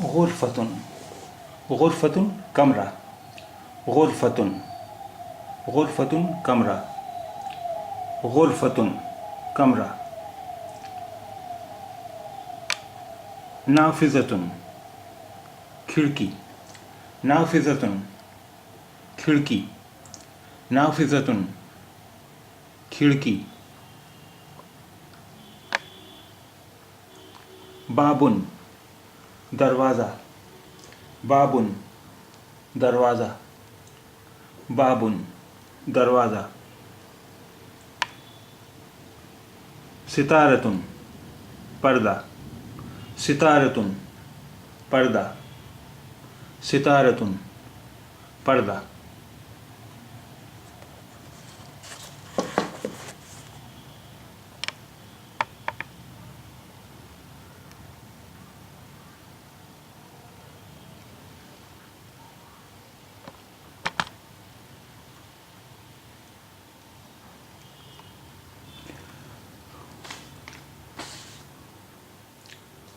غرفتن، غرفتن کمرہ، غرفتن، غرفتن کمرہ، غرفتن کمرہ، نافذتن کھڑکی، نافذتن کھڑکی، نافذتن کھڑکی، بابن دروازہ، بابن دروازہ، بابن دروازہ، ستارتن پردہ، ستارتن پردہ، ستارتن پردہ،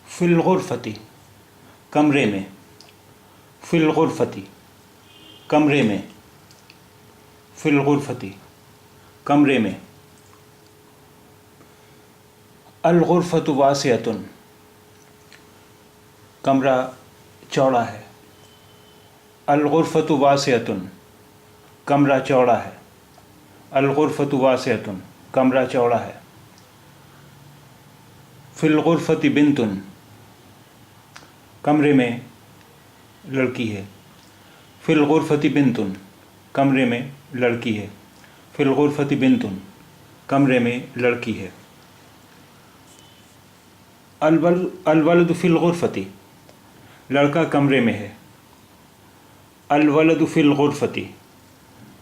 فی الغرفتی کمرے میں، فی الغرفتی کمرے میں، فی الغرفتی کمرے میں، الغرفۃ واسعۃ کمرہ چوڑا ہے، الغرفۃ واسعۃ کمرہ چوڑا ہے، الغرفۃ واسعۃ کمرہ چوڑا ہے، فی الغرفۃ بنت کمرے میں لڑکی ہے، فی الغرفۃ بنت کمرے میں لڑکی ہے، فی الغرفۃ بنت کمرے میں لڑکی ہے، الولد فی الغرفۃ لڑکا کمرے میں ہے، الولد فی الغرفۃ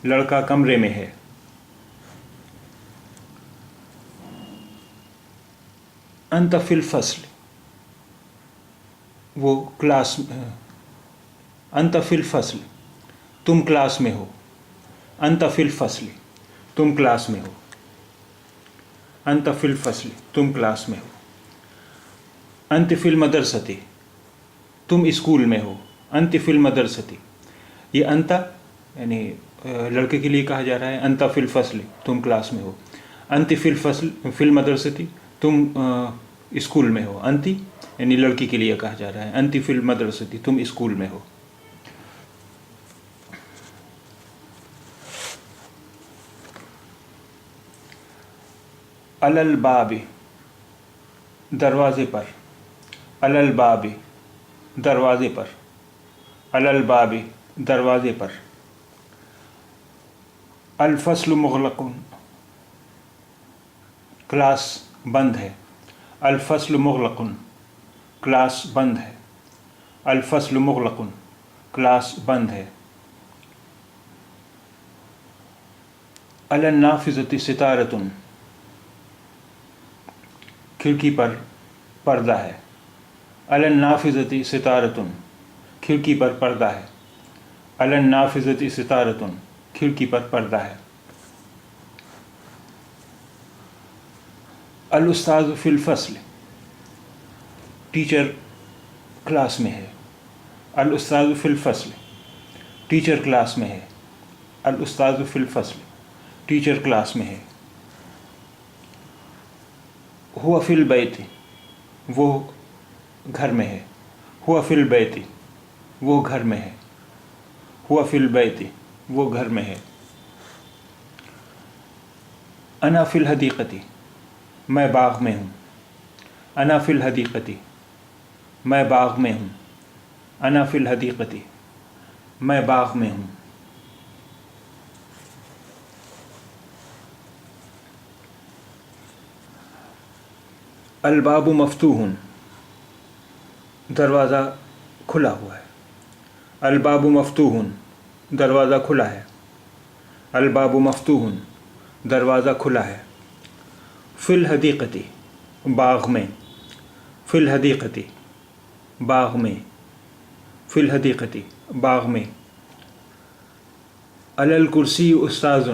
لڑکا کمرے میں ہے، انت فی الفصل وہ کلاس، انت فی الفصل تم کلاس میں ہو، انت فی الفصل تم کلاس میں ہو، انت فی الفصل تم کلاس میں ہو، انت فی المدرسۃ تم اسکول میں ہو، انت فی المدرسۃ، یہ انت یعنی لڑکے کے لیے کہا جا رہا ہے، انت فی الفصل تم کلاس میں ہو، انت فی الفصل فی المدرسۃ تم اسکول میں ہو، انتی یعنی لڑکی کے لیے کہا جا رہا ہے، انتی فی المدرسۃ تم اسکول میں ہو، علی الباب دروازے پر، علی الباب دروازے پر، علی الباب دروازے پر، الفصل مغلق کلاس بند ہے، الفصل مغلق کلاس بند ہے، الفصل مغلق کلاس بند ہے، علی النافذۃ ستارۃ کھڑکی پر پردہ ہے، علی النافذۃ ستارۃ کھڑکی پر پردہ ہے، علی النافذۃ ستارۃ کھڑکی پر پردہ ہے، الاستاذ فی الفصل ٹیچر کلاس میں ہے، الاستاذ فی الفصل ٹیچر کلاس میں ہے، الاستاذ فی الفصل ٹیچر کلاس میں ہے، ہو فی البیت وہ گھر میں ہے، ہو فی البیت وہ گھر میں ہے، ہو فی البیت وہ گھر میں ہے، انا فی الحدیقۃ میں باغ میں ہوں، انا فی الحدیقۃ میں باغ میں ہوں، انا فی الحدیقۃ میں باغ میں ہوں، الباب مفتوح دروازہ کھلا ہوا ہے، الباب مفتوح دروازہ کھلا ہے، الباب مفتوح دروازہ کھلا ہے، فی الحدیقۃ باغ میں، فی الحدیقۃ باغ میں، فی الحدیقۃ باغ میں، علی الکرسی استاذ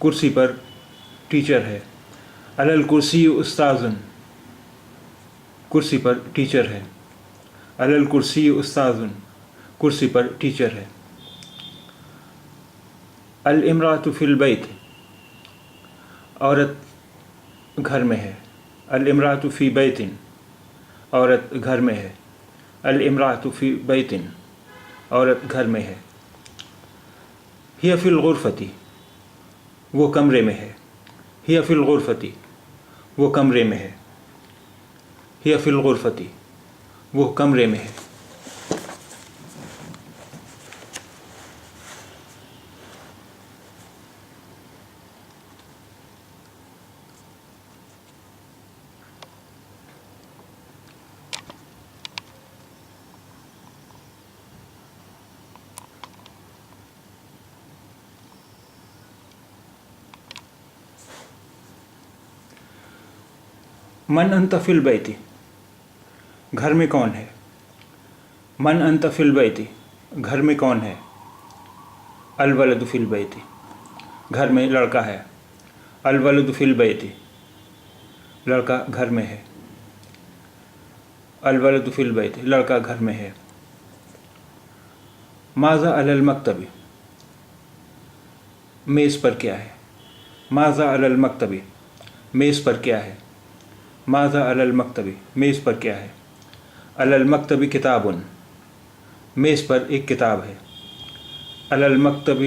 کرسی پر ٹیچر ہے، علی الکرسی استاذ کرسی پر ٹیچر ہے. علی الکرسی استاذ، کرسی پر ٹیچر ہے. الامرأۃ فی البیت، عورت گھر میں ہے. الامرأۃ فی بیت، عورت گھر میں ہے. الامرأۃ فی بیت، عورت گھر میں ہے. ہی فی الغرفۃ، وہ کمرے میں ہے. ہی فی الغرفۃ، وہ کمرے میں ہے. ہی فی الغرفۃ، وہ کمرے میں ہے. من انت فی البیت، گھر میں کون ہے. من انت فی البیت، گھر میں کون ہے. الولد فی البیت، گھر میں لڑکا ہے. الولد فی البیت، لڑکا گھر میں ہے. الولد فی البیت، لڑکا گھر میں ہے. ماذا علی المکتب، میز پر کیا ہے. ماذا علی المکتب، میز پر کیا ہے. ماذا علی المکتب، میز پر کیا ہے. علی المکتب کتاب، میز پر ایک کتاب ہے. علی المکتب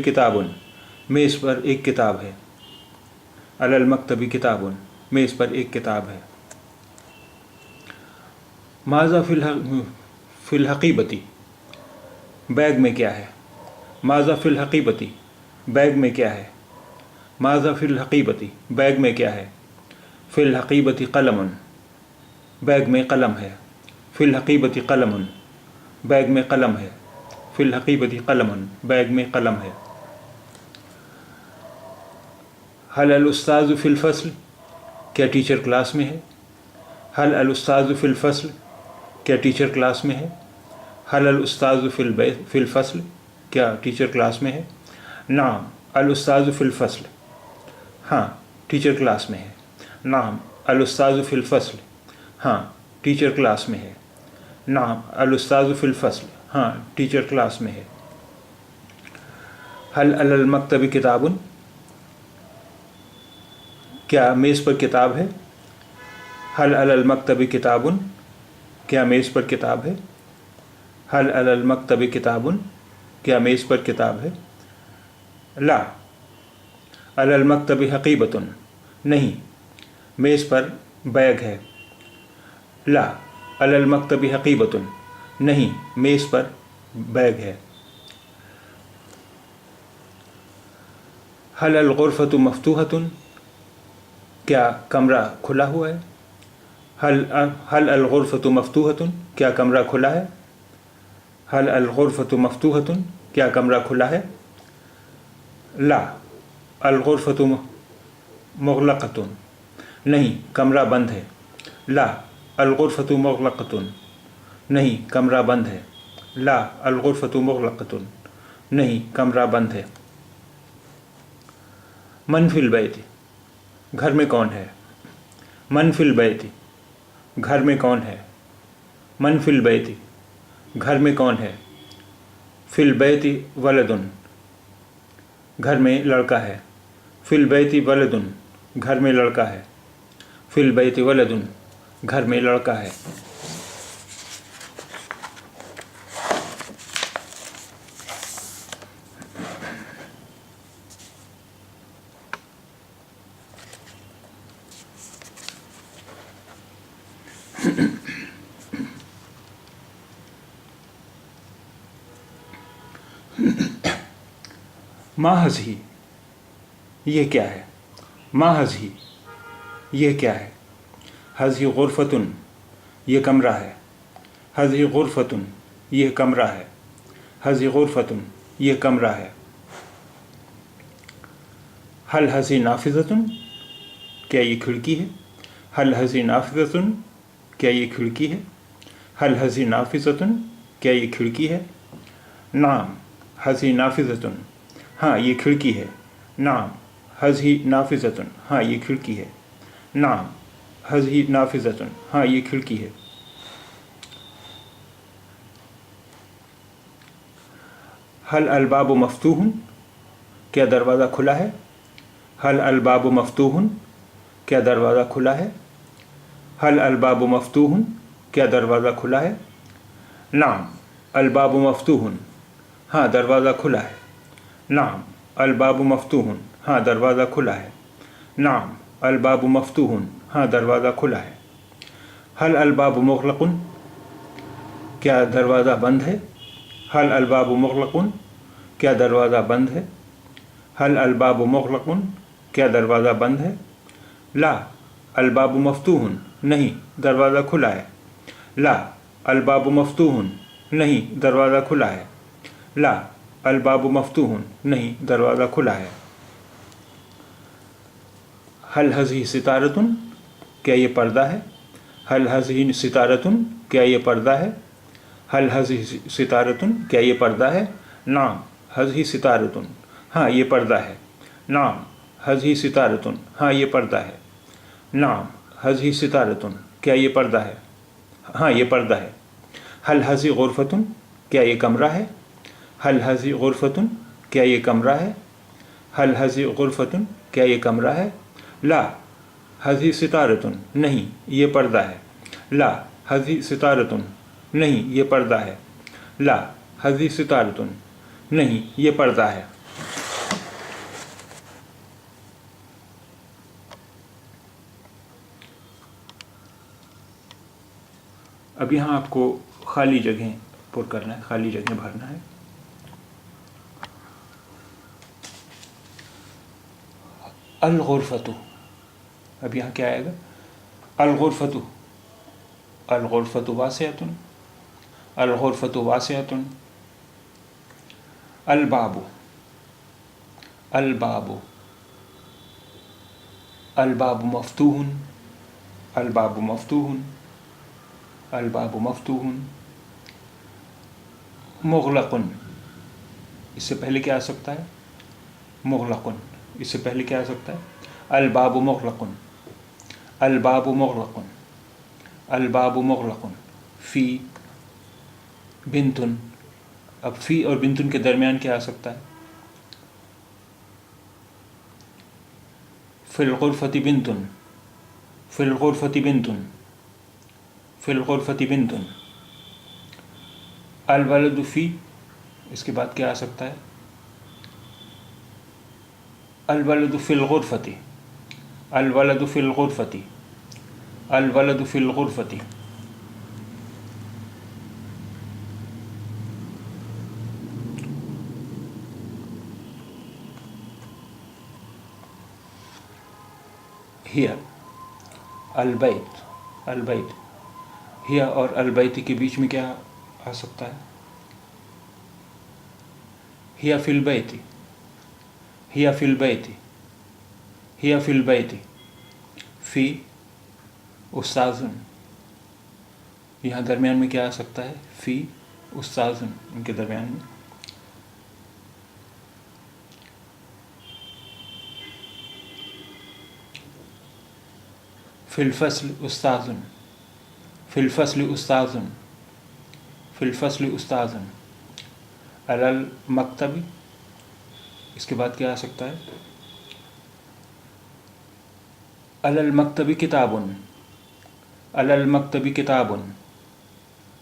کتاب، میز پر ایک کتاب ہے. علی المکتب کتاب، میز پر ایک کتاب ہے. ماذا فی الحقیبۃ، بیگ میں کیا ہے. ماذا فی الحقیبۃ، بیگ میں کیا ہے. ماذا فی الحقیبۃ، بیگ میں کیا ہے. فی الحقیبۃ قلم، بیگ میں قلم ہے. فی الحقیبۃ قلم، بیگ میں قلم ہے. فی الحقیبۃ قلم، بیگ میں قلم ہے. حل الاستاذ فی الفصل، کیا ٹیچر کلاس میں ہے. حل الاستاذ فی الفصل، کیا ٹیچر کلاس میں ہے. حل الاستاذ فی الفصل، کیا ٹیچر کلاس میں ہے. نعم الاستاذ فی الفصل، ہاں ٹیچر کلاس میں ہے. نعم الاستاذ فی الفصل، ہاں ٹیچر کلاس میں ہے. نعم الاستاذ فی الفصل، ہاں ٹیچر کلاس میں ہے. حل علی المکتب کتاب، کیا میز پر کتاب ہے. حل علی المکتب کتاب، کیا میز پر کتاب ہے. حل علی المکتب کتاب، کیا میز پر کتاب ہے. لا علی المکتب حقیبۃ، نہیں میز پر بیگ ہے. لا علی المکتب حقیبۃ، نہیں میز پر بیگ ہے. حل الغرفۃ مفتوحۃ، کیا کمرہ کھلا ہوا ہے. حل الغرفۃ مفتوحۃ، کیا کمرہ کھلا ہے. حل الغرفۃ مفتوحۃ، کیا کمرہ کھلا ہے. لا الغرفۃ مغلقۃ، نہیں کمرہ بند ہے. لا الغرفۃ مغلقۃ، نہیں کمرہ بند ہے. لا الغرفۃ مغلقۃ، نہیں کمرہ بند ہے. من فی البیت، گھر میں کون ہے. من فی البیت، گھر میں کون ہے. من فی البیت، گھر میں کون ہے. فی البیت ولد، گھر میں لڑکا ہے. فی البیت ولد، گھر میں لڑکا ہے. فی البیت ولد، گھر میں لڑکا ہے. ما ہذہ، یہ کیا ہے. ما ہذہ، یہ کیا ہے. ہذہ غرفۃ، یہ کمرہ ہے. ہذہ غرفۃ، یہ کمرہ ہے. ہذہ غرفۃ، یہ کمرہ ہے. حل ہذہ نافذۃ، کیا یہ کھڑکی ہے. حل ہذہ نافذۃ، کیا یہ کھڑکی ہے. حل ہذہ نافذۃ، کیا یہ کھڑکی ہے. نعم ہذہ نافذۃ، ہاں یہ کھڑکی ہے. نعم ہذہ نافذۃ، ہاں یہ کھڑکی ہے. نعم هذه نافذة، ہاں یہ کھڑکی ہے. هل الباب مفتوح، کیا دروازہ کھلا ہے؟ هل الباب مفتوح، کیا دروازہ کھلا ہے؟ هل الباب مفتوح، کیا دروازہ کھلا ہے؟ نعم الباب مفتوح، ہاں دروازہ کھلا ہے. نعم الباب مفتوح، ہاں دروازہ کھلا ہے. نعم الباب مفتوح، ہاں دروازہ کھلا ہے. هل الباب مغلق، کیا دروازہ بند ہے؟ هل الباب مغلق، کیا دروازہ بند ہے؟ هل الباب مغلق، کیا دروازہ بند ہے؟ لا الباب مفتوح، نہیں دروازہ کھلا ہے. لا الباب مفتوح، نہیں دروازہ کھلا ہے. لا الباب مفتوح، نہیں دروازہ کھلا ہے. هل هذه ستارة، کیا یہ پردہ ہے؟ هل هذه ستارة، کیا یہ پردہ ہے؟ هل هذه ستارة، کیا یہ پردہ ہے؟ نعم هذه ستارة، ہاں یہ پردہ ہے. نعم هذه ستارة، ہاں یہ پردہ ہے. نعم هذه ستارة، کیا یہ پردہ ہے؟ ہاں یہ پردہ ہے. هل هذه غرفة، کیا یہ کمرہ ہے؟ هل هذه غرفة، کیا یہ کمرہ ہے؟ هل هذه غرفة، کیا یہ کمرہ ہے؟ لا هذه ستارة، نہیں یہ پردہ ہے. لا هذه ستارة، نہیں یہ پردہ ہے. لا هذه ستارة، نہیں یہ پردہ ہے. اب یہاں آپ کو خالی جگہیں پر کرنا ہے، خالی جگہیں بھرنا ہے. الغرفۃ، اب یہاں کیا آئے گا؟ الغرفۃ، الغرفۃ واسعۃ، الغرفۃ واسعۃ. الباب، الباب، الباب مفتوح، الباب مفتوح، الباب مفتوح. مغلق، اس سے پہلے کیا آ سکتا ہے؟ مغلق، اس سے پہلے کیا آ سکتا ہے؟ الباب مغلق، الباب مغلق، الباب مغلق. فی بنتن، اب فی اور بنتن کے درمیان کیا آ سکتا ہے؟ فی الغرفۃ بنتن، فی الغرفۃ بنتن، فی الغرفۃ بنتن. الولد فی، اس کے بعد کیا آ سکتا ہے؟ الولد فی الغرفۃ، الولد فی الغرفۃ، الولد فی الغرفۃ. ہی البیت، البیت، ہی اور البیت کے بیچ میں کیا آ سکتا ہے؟ ہی فی البیت، ہی فی البیت، ہی فی البیت. فی استاذ، یہاں درمیان میں کیا آ سکتا ہے؟ فی استاذ، ان کے درمیان میں. فی الفصل استاذ، فی الفصل استاذ، فی الفصل استاذ. علی المکتب، اس کے بعد کیا آ سکتا ہے؟ علی المکتب کتاب، علی المکتب کتاب،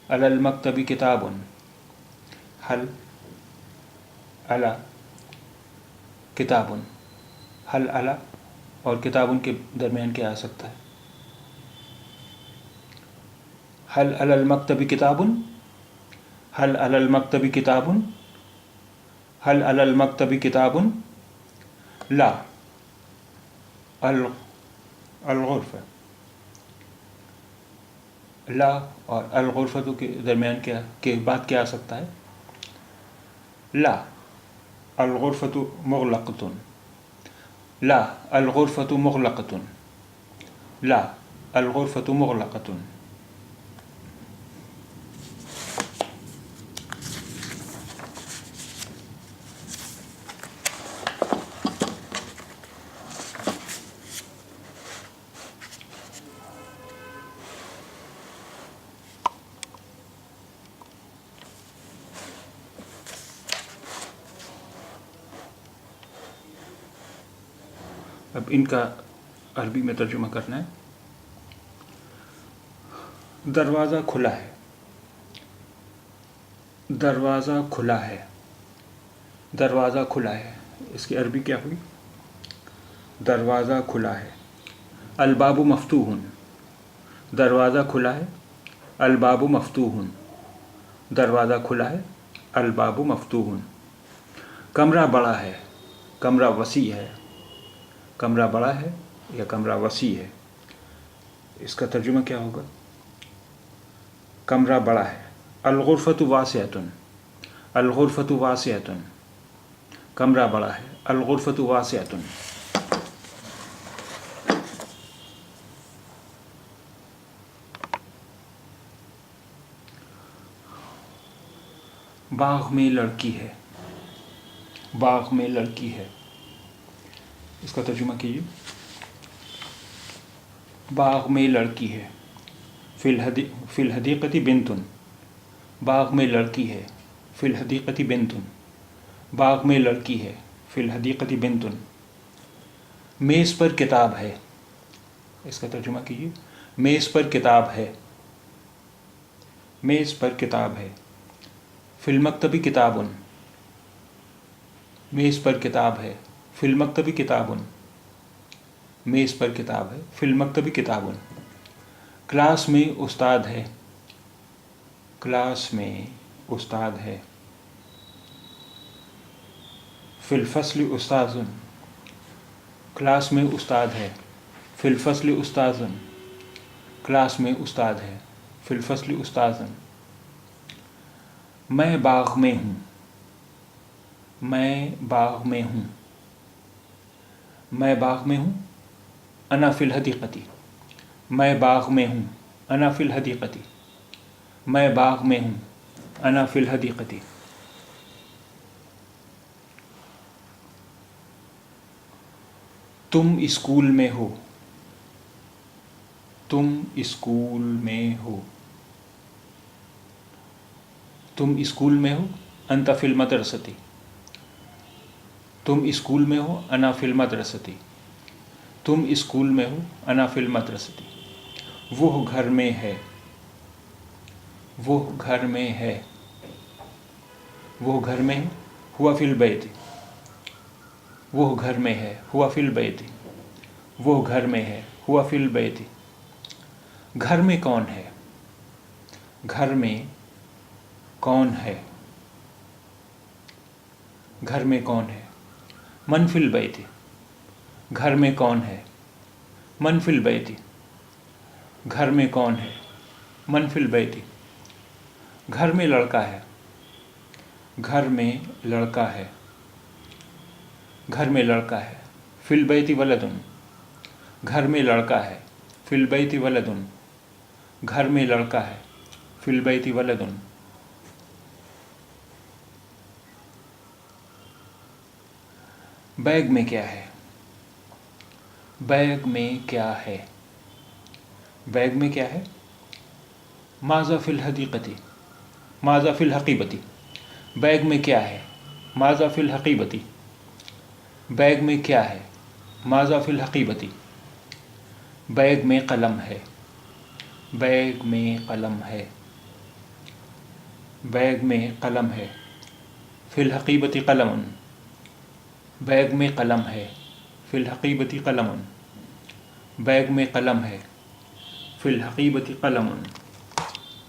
علی المکتب کتاب. حل علی کتاب، حل علی اور کتاب کے درمیان کیا آ سکتا ہے؟ حل علی المکتب کتاب، حل علی المکتب کتاب، حل علی المکتب کتاب. لا الغرفہ، لا اور الغرفۃ کے درمیان کیا کے بعد کیا آ سکتا ہے؟ لا الغرفۃ مغلقۃ، لا الغرفۃ مغلقۃ، لا الغرفۃ مغلقۃ. اب ان کا عربی میں ترجمہ کرنا ہے. دروازہ کھلا ہے. دروازہ کھلا ہے. دروازہ کھلا ہے. اس کی عربی کیا ہوئی؟ دروازہ کھلا ہے. الباب مفتوح. دروازہ کھلا ہے. الباب مفتوح. دروازہ کھلا ہے. الباب مفتوح. کمرہ بڑا ہے. کمرہ وسیع ہے. کمرہ بڑا ہے یا کمرہ وسیع ہے. اس کا ترجمہ کیا ہوگا؟ کمرہ بڑا ہے. الغرفۃ واسعۃ. الغرفۃ واسعۃ. کمرہ بڑا ہے. الغرفۃ واسعۃ. باغ میں لڑکی ہے. باغ میں لڑکی ہے. اس کا ترجمہ کیجیے. باغ میں لڑکی ہے. فی الحدیقۃ بنت. باغ میں لڑکی ہے. فی الحدیقۃ بنت. باغ میں لڑکی ہے. فی الحدیقۃ بنت. میز پر کتاب ہے. اس کا ترجمہ کیجیے. میز پر کتاب ہے. میز پر کتاب ہے. فی المکتب کتاب. میز پر کتاب ہے. فی المکتب کتاب. میز پر کتاب ہے. فی المکتب کتاب. کلاس میں استاد ہے. کلاس میں استاد ہے. فی الفصل استاذ. کلاس میں استاد ہے. فی الفصل استاذ. کلاس میں استاد ہے. فی الفصل استاذ. میں باغ میں ہوں. میں باغ میں ہوں. میں باغ میں ہوں. انا فی الحدیقۃ. میں باغ میں ہوں. انا فی الحدیقۃ. میں باغ میں ہوں. انا فی الحدیقۃ. تم اسکول میں ہو. تم اسکول میں ہو. تم اسکول میں ہو. انت فی المدرسۃ. تم اسکول میں ہو. انا فی المدرسۃ. تم اسکول میں ہو. انا فی المدرسۃ. وہ گھر میں ہے. وہ گھر میں ہے. وہ گھر میں ہے. ہوا فی البیت. وہ گھر میں ہے. ہوا فی البیت. وہ گھر میں ہے. ہوا فی البیت. گھر میں کون ہے. گھر میں کون ہے. گھر میں کون ہے. من فی البیت. گھر میں کون ہے. من فی البیت. گھر میں کون ہے. من فی البیت. گھر میں لڑکا ہے. گھر میں لڑکا ہے. گھر میں لڑکا ہے. فی البیت ولد. گھر میں لڑکا ہے. فی البیت ولد. گھر میں لڑکا ہے. فی البیت ولد. بیگ میں کیا ہے. بیگ میں کیا ہے. بیگ میں کیا ہے. ماذا فی الحدیقۃ. ماذا فی الحقیبۃ. بیگ میں کیا ہے. ماذا فی الحقیبۃ. بیگ میں کیا ہے. ماذا فی الحقیبۃ. بیگ میں قلم ہے. بیگ میں قلم ہے. بیگ میں قلم ہے. فی الحقیبۃ قلم. بیگ میں قلم ہے. فی الحقیبۃ قلم. بیگ میں قلم ہے. فی الحقیبۃ قلم.